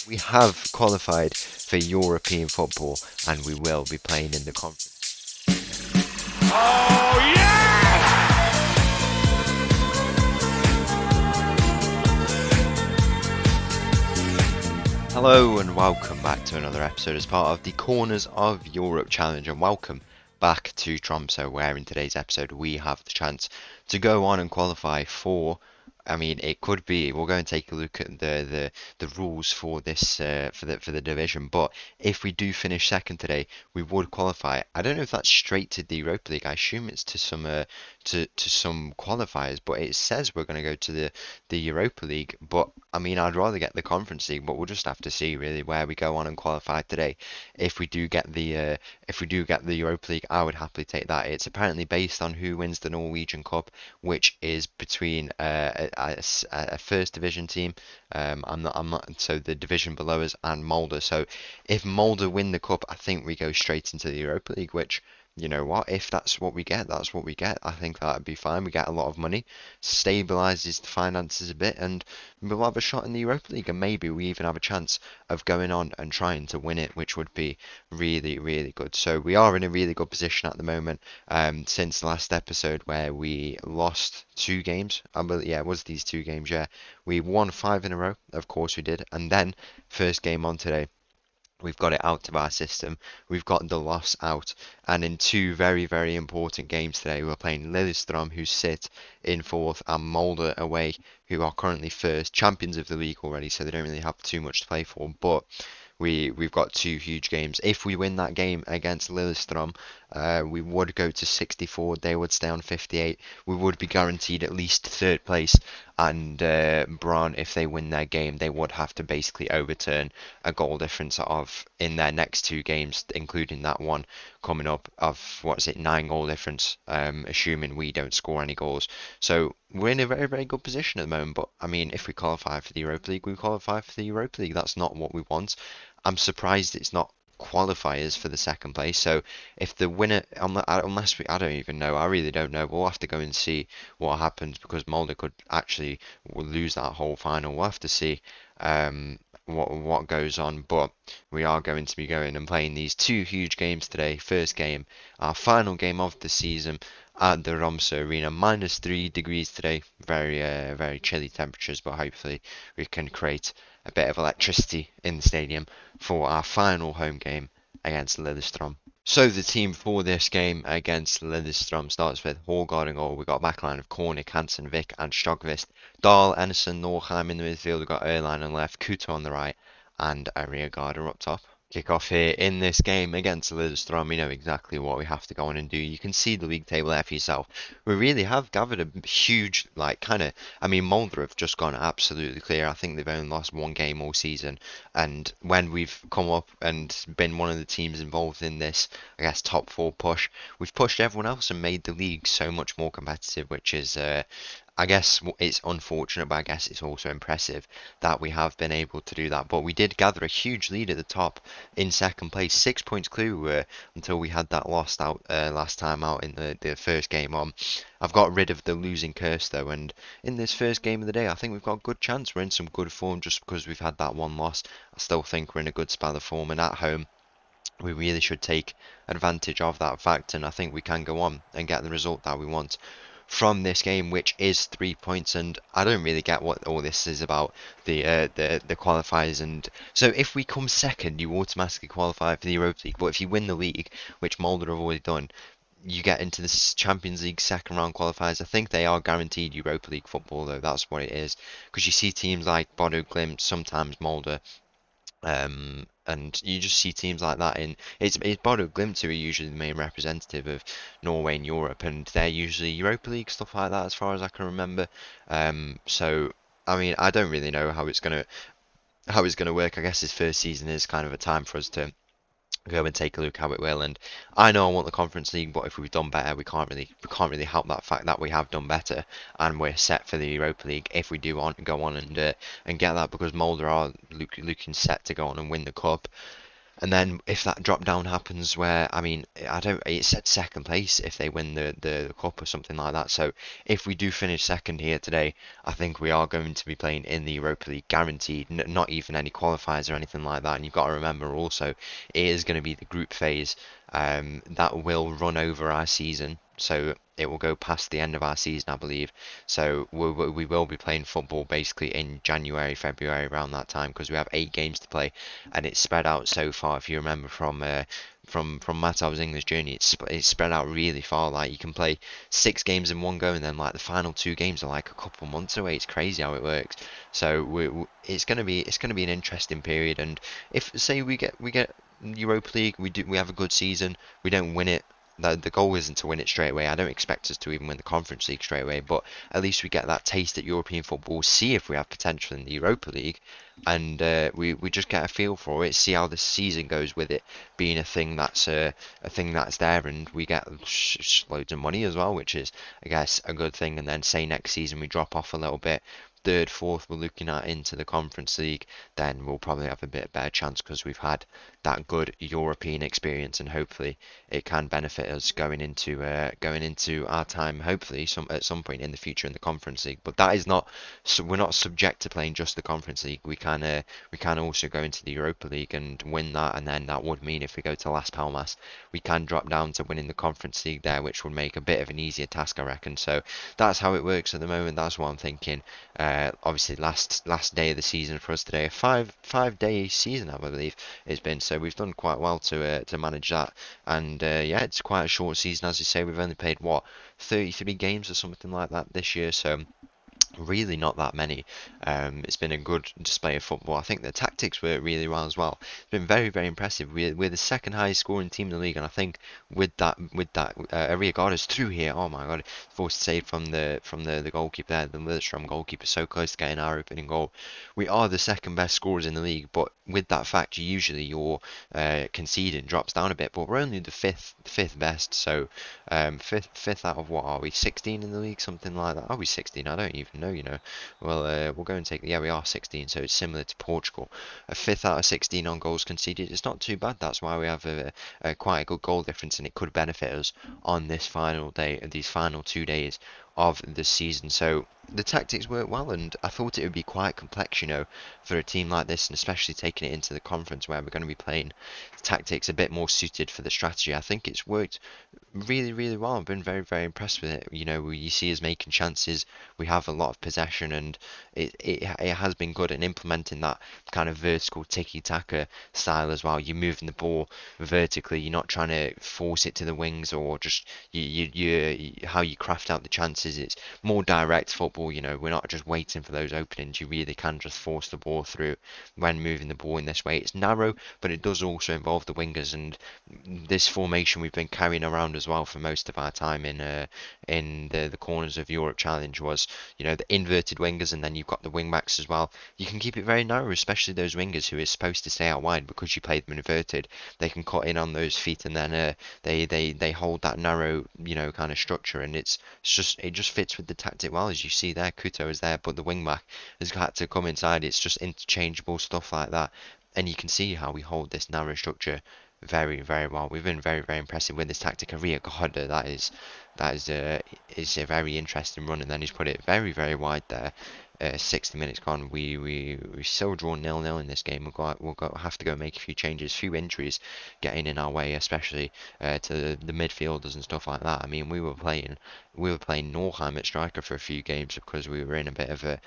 We have qualified for European football and we will be playing in the conference. Oh, yeah! Hello and welcome back to another episode as part of the Corners of Europe Challenge, and welcome back to Tromso, where in today's episode we have the chance to go on and qualify for, it could be, we'll go and take a look at the rules for this for the division. But if we do finish second today, we would qualify. I don't know if that's straight to the Europa League. I assume it's to some some qualifiers, but it says we're going to go to the Europa League. But I'd rather get the Conference League, but we'll just have to see really where we go on and qualify today. If we do get the Europa League, I would happily take that. It's apparently based on who wins the Norwegian Cup, which is between a first division team. I'm not. So the division below us and Molde. So if Molde win the cup, I think we go straight into the Europa League, which, you know what, if that's what we get, that's what we get. I think that'd be fine. We get a lot of money, stabilizes the finances a bit, and we'll have a shot in the Europa League, and maybe we even have a chance of going on and trying to win it, which would be really, really good. So we are in a really good position at the moment. Since the last episode where we lost 2 games, yeah, it was these 2 games. Yeah, we won 5 in a row. Of course we did, and then first game on today, we've got it out of our system. We've got the loss out. And in 2 very, very important games today, we're playing Lilliestrom, who sit in 4th, and Molde away, who are currently 1st, champions of the league already, so they don't really have too much to play for. But we've got 2 huge games. If we win that game against Lillestrøm, we would go to 64. They would stay on 58. We would be guaranteed at least 3rd place. And Brann, if they win their game, they would have to basically overturn a goal difference of in their next 2 games, including that one coming up of 9 goal difference, assuming we don't score any goals. So we're in a very, very good position at the moment. But if we qualify for the Europa League, we qualify for the Europa League. That's not what we want. I'm surprised it's not qualifiers for the 2nd place. So if the winner, unless I don't even know, I really don't know. We'll have to go and see what happens, because Molde could actually lose that whole final. We'll have to see what goes on. But we are going to be going and playing these 2 huge games today. First game, our final game of the season at the Tromso Arena. -3 degrees today. Very very chilly temperatures, but hopefully we can create a bit of electricity in the stadium for our final home game against Lillestrøm. So the team for this game against Lillestrøm starts with Hårgaard in goal. We've got a backline of Kornic, Hansen, Vick and Stogvist. Dahl, Ennison, Norheim in the midfield. We've got Erline on the left, Kuto on the right, and a rear guarder up top. Kick off here in this game against Lilliestrom. We know exactly what we have to go on and do. You can see the league table there for yourself. We really have gathered a huge, Molde have just gone absolutely clear. I think they've only lost 1 game all season. And when we've come up and been one of the teams involved in this, I guess, top 4 push, we've pushed everyone else and made the league so much more competitive, which is I guess it's unfortunate, but I guess it's also impressive that we have been able to do that. But we did gather a huge lead at the top in 2nd place. 6 points clear we were until we had that lost out last time out in the first game on. I've got rid of the losing curse though, and in this first game of the day, I think we've got a good chance. We're in some good form just because we've had that 1 loss. I still think we're in a good spell of form, and at home, we really should take advantage of that fact, and I think we can go on and get the result that we want from this game, which is 3 points. And I don't really get what all this is about, the qualifiers. And so if we come second, you automatically qualify for the Europa League, but if you win the league, which Molde have already done, you get into the Champions League 2nd round qualifiers. I think they are guaranteed Europa League football though, that's what it is, because you see teams like Bodo Glimt, sometimes Molde, and you just see teams like that in it's Bodo Glimt who are usually the main representative of Norway in Europe, and they're usually Europa League stuff like that, as far as I can remember. So I don't really know how it's gonna work. I guess this first season is kind of a time for us to go and take a look how it will. And I know I want the Conference League, but if we've done better, we can't really help that fact that we have done better, and we're set for the Europa League if we do go on and get that, because Molde are looking set to go on and win the cup. And then if that drop down happens where, I mean, I don't, it said second place if they win the cup or something like that. So if we do finish second here today, I think we are going to be playing in the Europa League guaranteed, not even any qualifiers or anything like that. And you've got to remember also, it is going to be the group phase that will run over our season. So it will go past the end of our season, I believe. So we will be playing football basically in January, February around that time because we have 8 games to play, and it's spread out so far. If you remember from Matov's English journey, it's spread out really far. Like you can play 6 games in one go, and then like the final 2 games are like a couple months away. It's crazy how it works. So it's gonna be an interesting period. And if say we get Europa League, we have a good season, we don't win it. The goal isn't to win it straight away. I don't expect us to even win the Conference League straight away, but at least we get that taste at European football, see if we have potential in the Europa League, and we just get a feel for it, see how the season goes with it being a thing that's there, and we get loads of money as well, which is, I guess, a good thing. And then say next season we drop off a little bit, third, fourth, we're looking at into the Conference League, then we'll probably have a bit better chance because we've had that good European experience, and hopefully it can benefit us going into our time, hopefully at some point in the future in the Conference League. But that is not, so we're not subject to playing just the Conference League. We can also go into the Europa League and win that, and then that would mean if we go to Las Palmas, we can drop down to winning the Conference League there, which would make a bit of an easier task, I reckon. So that's how it works at the moment. That's what I'm thinking. Obviously, last day of the season for us today, a five day season, I believe it's been. So we've done quite well to manage that. And yeah, it's quite a short season, as you say. We've only played what 33 games or something like that this year. So really not that many. It's been a good display of football. I think the tactics work really well as well. It's been very, very impressive. We're the second highest scoring team in the league, and I think with that Arriagada's through here. Oh my God, forced save from the goalkeeper there, the Lilliestrom goalkeeper, so close to getting our opening goal. We are the second best scorers in the league, but with that fact, usually your conceding drops down a bit. But we're only the fifth best, so fifth out of what are we? 16 in the league, something like that. Are we 16? I don't even know. Well, we'll go and take. Yeah, we are 16, so it's similar to Portugal. A fifth out of 16 on goals conceded. It's not too bad. That's why we have quite a good goal difference, and it could benefit us on this final day, these final 2 days of the season. So the tactics work well, and I thought it would be quite complex, for a team like this, and especially taking it into the conference where we're going to be playing tactics a bit more suited for the strategy. I think it's worked really, really well. I've been very, very impressed with it. You see us making chances. We have a lot of possession, and it has been good in implementing that kind of vertical tiki-taka style as well. You're moving the ball vertically. You're not trying to force it to the wings or just how you craft out the chances. It's more direct football. We're not just waiting for those openings. You really can just force the ball through when moving the ball in this way. It's narrow, but it does also involve the wingers, and this formation we've been carrying around as well for most of our time in the corners of Europe Challenge was, the inverted wingers, and then you've got the wing backs as well. You can keep it very narrow, especially those wingers who are supposed to stay out wide because you play them inverted. They can cut in on those feet, and then they hold that narrow, kind of structure, and it just fits with the tactic well. As you see there, Kuto is there, but the wing back has had to come inside. It's just interchangeable stuff like that, and you can see how we hold this narrow structure very, very well. We've been very, very impressive with this tactic. Ria God, that is a very interesting run, and then he's put it very, very wide there. 60 minutes gone. We still draw 0-0 in this game. Have to go make a few changes, few injuries getting in our way, especially to the midfielders and stuff like that. I mean, we were playing Norheim at striker for a few games because we were in a bit of a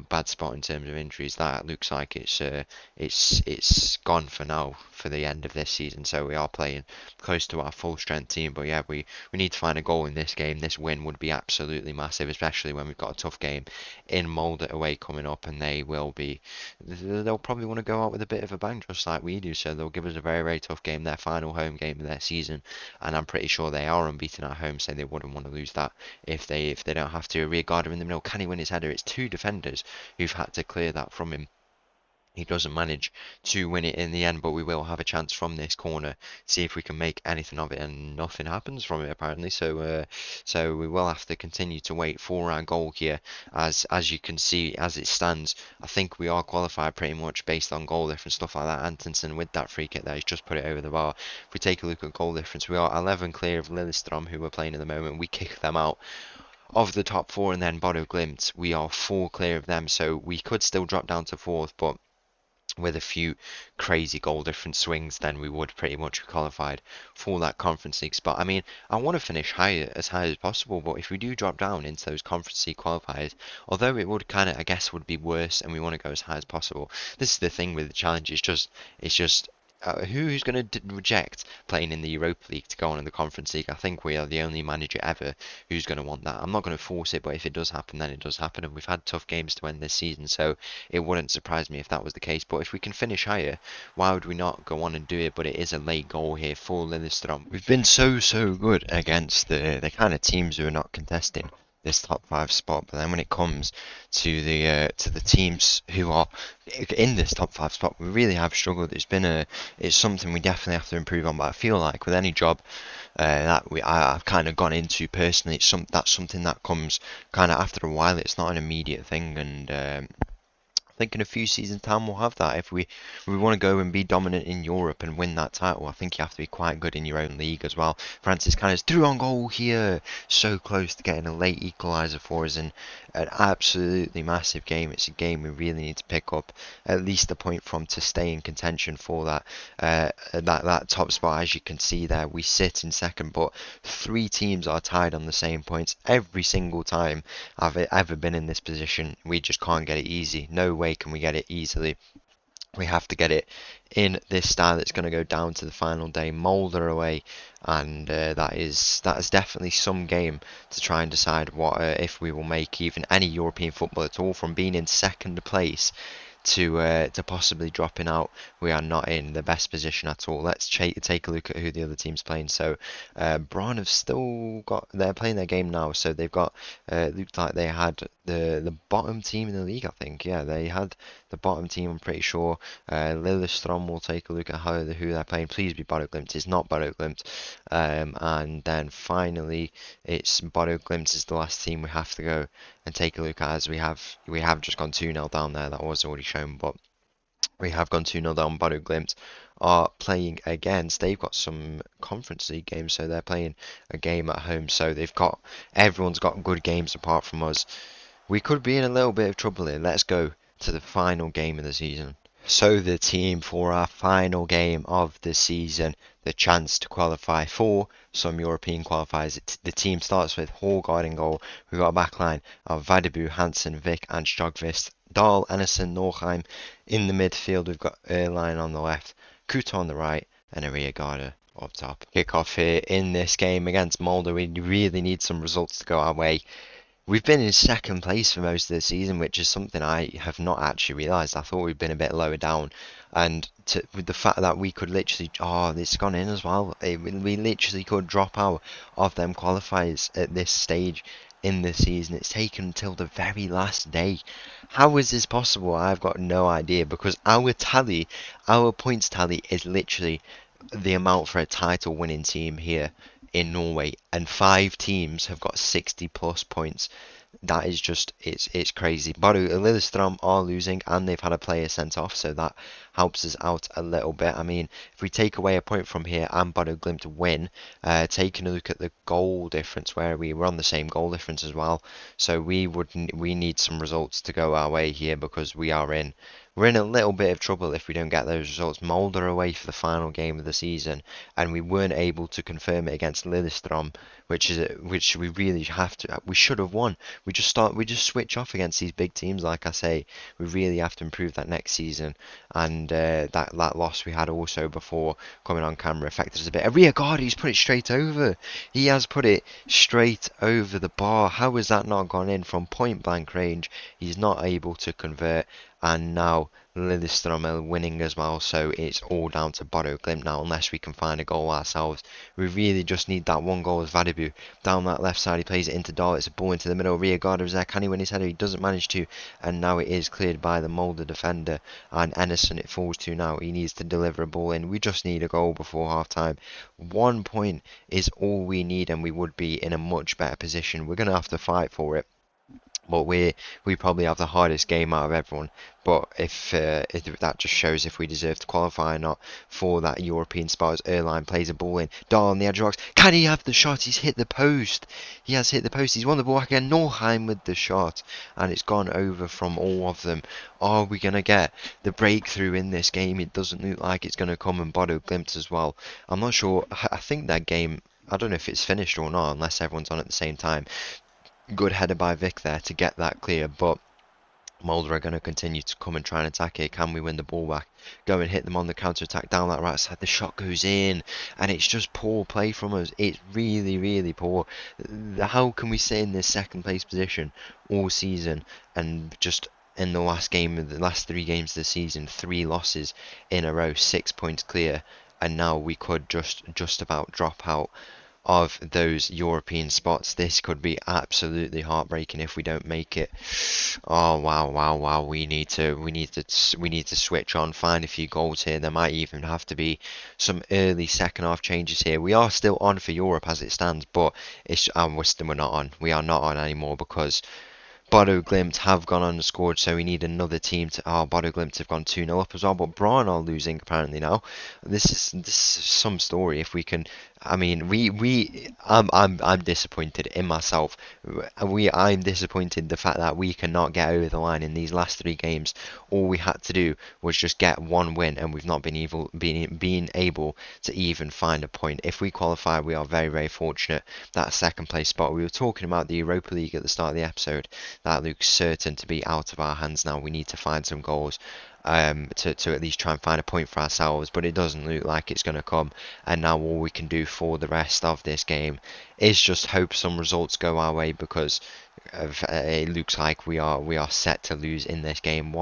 bad spot in terms of injuries. That looks like it's gone for now for the end of this season. So we are playing close to our full strength team. But yeah, we need to find a goal in this game. This win would be absolutely massive, especially when we've got a tough game in Molde away coming up, and they'll probably want to go out with a bit of a bang just like we do. So they'll give us a very, very tough game, their final home game of their season, and I'm pretty sure they are unbeaten at home, so they wouldn't want to lose that if they don't have to. Rear guarder in the middle, can he win his header? It's two defenders who've had to clear that from him. he doesn't manage to win it in the end, but we will have a chance from this corner, see if we can make anything of it, and nothing happens from it apparently. So we will have to continue to wait for our goal here. As you can see, as it stands, I think we are qualified pretty much based on goal difference, stuff like that. Antonsen with that free kick there, he's just put it over the bar. If we take a look at goal difference, we are 11 clear of Lilliestrom, who we're playing at the moment. We kick them out of the top four, and then Bodo Glimt, we are 4 clear of them, so we could still drop down to 4th, but with a few crazy goal difference swings, then we would pretty much be qualified for that Conference League spot. I mean, I want to finish as high as possible, but if we do drop down into those Conference League qualifiers, although it would kind of, I guess, would be worse, and we want to go as high as possible. This is the thing with the challenge. It's just who's going to reject playing in the Europa League to go on in the Conference League? I think we are the only manager ever who's going to want that. I'm not going to force it, but if it does happen, then it does happen. And we've had tough games to end this season, so it wouldn't surprise me if that was the case. But if we can finish higher, why would we not go on and do it? But it is a late goal here for Lilliestrom. We've been so good against the kind of teams who are not contesting this top 5 spot, but then when it comes to the teams who are in this top 5 spot, we really have struggled. It's something we definitely have to improve on. But I feel like with any job I've kind of gone into personally, that's something that comes kind of after a while. It's not an immediate thing, and I think in a few seasons' time we'll have that. If we want to go and be dominant in Europe and win that title, I think you have to be quite good in your own league as well. Francis kind of through on goal here, so close to getting a late equaliser for us, and an absolutely massive game. It's a game we really need to pick up at least a point from to stay in contention for that top spot. As you can see there, we sit in second, but 3 teams are tied on the same points every single time I've ever been in this position. We just can't get it easy. No way can we get it easily. We have to get it in this style. It's going to go down to the final day, Molde away, and that is definitely some game to try and decide what if we will make even any European football at all. From being in second place to possibly dropping out, we are not in the best position at all. Let's take a look at who the other team's playing. So Braun have still they're playing their game now, so they've got looked like they had the bottom team in the league. I think, yeah, they had the bottom team, I'm pretty sure. Lilliestrom will take a look at who they're playing. Please be Bodo Glimt. It's not Bodo Glimt. And then finally it's Bodo Glimt is the last team we have to go and take a look at, as we have just gone 2-0 down there. That was already shown, but we have gone 2-0 down. Bodo Glimt are playing against, they've got some Conference League games, so they're playing a game at home, so everyone's got good games apart from us. We could be in a little bit of trouble here. Let's go to the final game of the season. So the team for our final game of the season, the chance to qualify for some European qualifiers. The team starts with Hårgaard in goal. We've got a backline of Vadibu, Hansen, Vick and Stjogvist. Dahl, Ennison, Norheim in the midfield. We've got Erline on the left, Kuto on the right, and a rearguarder up top. Kick off here in this game against Molde. We really need some results to go our way. We've been in second place for most of the season, which is something I have not actually realised. I thought we'd been a bit lower down, and with the fact that we could literally, it's gone in as well. We literally could drop out of them qualifiers at this stage in the season. It's taken until the very last day. How is this possible? I've got no idea, because our points tally is literally the amount for a title winning team here in Norway, and 5 teams have got 60 plus points. That is just, it's crazy. Lillestrøm are losing, and they've had a player sent off, so that helps us out a little bit. I mean, if we take away a point from here and Bodo Glimt win, taking a look at the goal difference, where we were on the same goal difference as well, so we need some results to go our way here, because we're in a little bit of trouble if we don't get those results. Molde are away for the final game of the season, and we weren't able to confirm it against Lilliestrom, which we really have to. We should have won. We just switch off against these big teams. Like I say, we really have to improve that next season. And that loss we had also before coming on camera affected us a bit. Rearguard, he's put it straight over. He has put it straight over the bar. How has that not gone in from point blank range? He's not able to convert. and now Lilliestrom are winning as well, so it's all down to Bodo Glimt now unless we can find a goal ourselves. We really just need that one goal as Vadibu. Down that left side, he plays it into Dahl, it's a ball into the middle, Rearguard is there, can he win his header? He doesn't manage to, and now it is cleared by the Molde defender, and Ennison it falls to now. He needs to deliver a ball in. We just need a goal before half time. 1 point is all we need, and we would be in a much better position. We're going to have to fight for it. But we probably have the hardest game out of everyone. But if that just shows if we deserve to qualify or not for that European spot, as Erline plays a ball in, Dahl on the edge of the box. Can he have the shot? He's hit the post. He has hit the post. He's won the ball back again. Norheim with the shot, and it's gone over from all of them. Are we gonna get the breakthrough in this game? It doesn't look like it's gonna come, and Bodo Glimt as well. I'm not sure. I think that game. I don't know if it's finished or not, unless everyone's on at the same time. Good header by Vic there to get that clear, but Molde are going to continue to come and try and attack it. Can we win the ball back? Go and hit them on the counter-attack down that right side. The shot goes in, and it's just poor play from us. It's really, really poor. How can we stay in this second place position all season and just in the last game, the last 3 games of the season, 3 losses in a row, 6 points clear, and now we could just about drop out of those European spots. This could be absolutely heartbreaking if we don't make it. Oh wow, wow, wow! We need to switch on, find a few goals here. There might even have to be some early second half changes here. We are still on for Europe as it stands, but we're not on. We are not on anymore because Bodo Glimt have gone on and scored, so we need another team to. Oh, Bodo Glimt have gone 2-0 up as well, but Braun are losing apparently now. This is some story. If we can, I mean, I'm disappointed in myself. I'm disappointed the fact that we cannot get over the line in these last 3 games. All we had to do was just get one win, and we've not been able to even find a point. If we qualify, we are very, very fortunate. That second place spot. We were talking about the Europa League at the start of the episode. That looks certain to be out of our hands now. We need to find some goals to at least try and find a point for ourselves, but it doesn't look like it's going to come. And now all we can do for the rest of this game is just hope some results go our way, because it looks like we are set to lose in this game.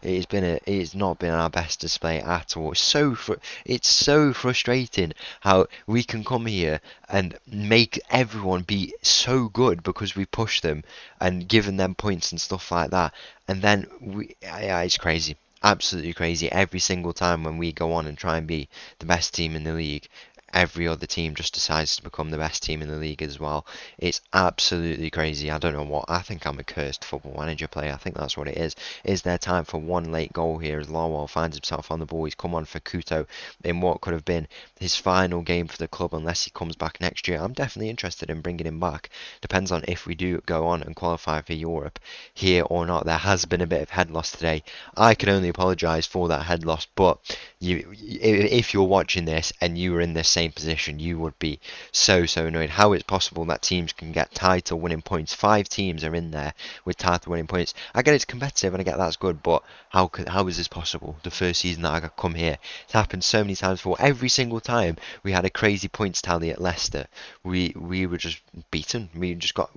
It's not been our best display at all. It's so frustrating how we can come here and make everyone be so good because we push them and given them points and stuff like that, and then it's crazy. Absolutely crazy. Every single time when we go on and try and be the best team in the league, every other team just decides to become the best team in the league as well. It's absolutely crazy. I don't know what. I think I'm a cursed football manager player. I think that's what it is. Is there time for one late goal here as Lawwell finds himself on the ball? He's come on for Kuto in what could have been his final game for the club unless he comes back next year. I'm definitely interested in bringing him back. Depends on if we do go on and qualify for Europe here or not. There has been a bit of head loss today. I can only apologise for that head loss, but if you're watching this and you were in this same position, you would be so annoyed. How it's possible that teams can get title winning points? 5 teams are in there with title winning points. I get it's competitive and I get that's good, but how is this possible? The first season that I come here, it's happened so many times before. Every single time we had a crazy points tally at Leicester, we were just beaten. We just got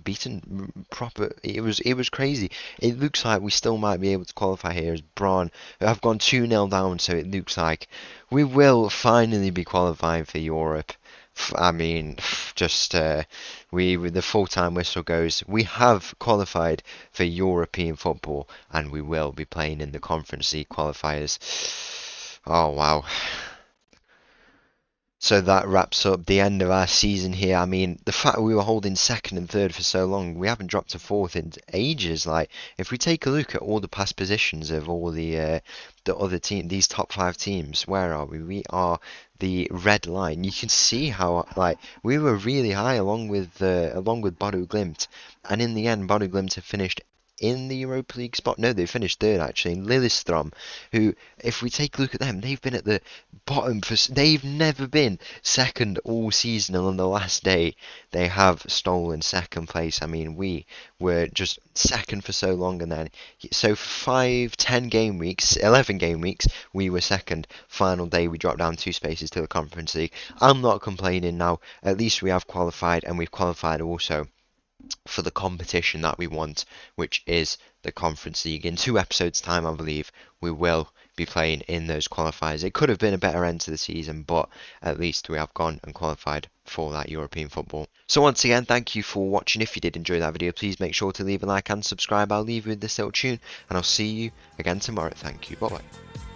beaten proper. It was crazy. It looks like we still might be able to qualify here as Braun have gone 2-0 down, so it looks like we will finally be qualifying for Europe. I mean, just with the full-time whistle goes, we have qualified for European football, and we will be playing in the Conference League qualifiers. Oh wow. So that wraps up the end of our season here. I mean, the fact we were holding second and third for so long, we haven't dropped to fourth in ages. Like, if we take a look at all the past positions of all the other team, these top 5 teams, where are we? We are the red line. You can see how like we were really high along with Bodo Glimt, and in the end, Bodo Glimt have finished in the Europa League spot. No, they finished third actually. Lilliestrom, who, if we take a look at them, they've been at the bottom they've never been second all season, and on the last day they have stolen second place. I mean, we were just second for so long, and then so for 5, 10 game weeks, 11 game weeks, we were second. Final day we dropped down 2 spaces to the Conference League. I'm not complaining now. At least we have qualified, and we've qualified also for the competition that we want, which is the Conference League. In 2 episodes' time, I believe, we will be playing in those qualifiers. It could have been a better end to the season, but at least we have gone and qualified for that European football. So once again, thank you for watching. If you did enjoy that video, please make sure to leave a like and subscribe. I'll leave you with this little tune, and I'll see you again tomorrow. Thank you. Bye-bye.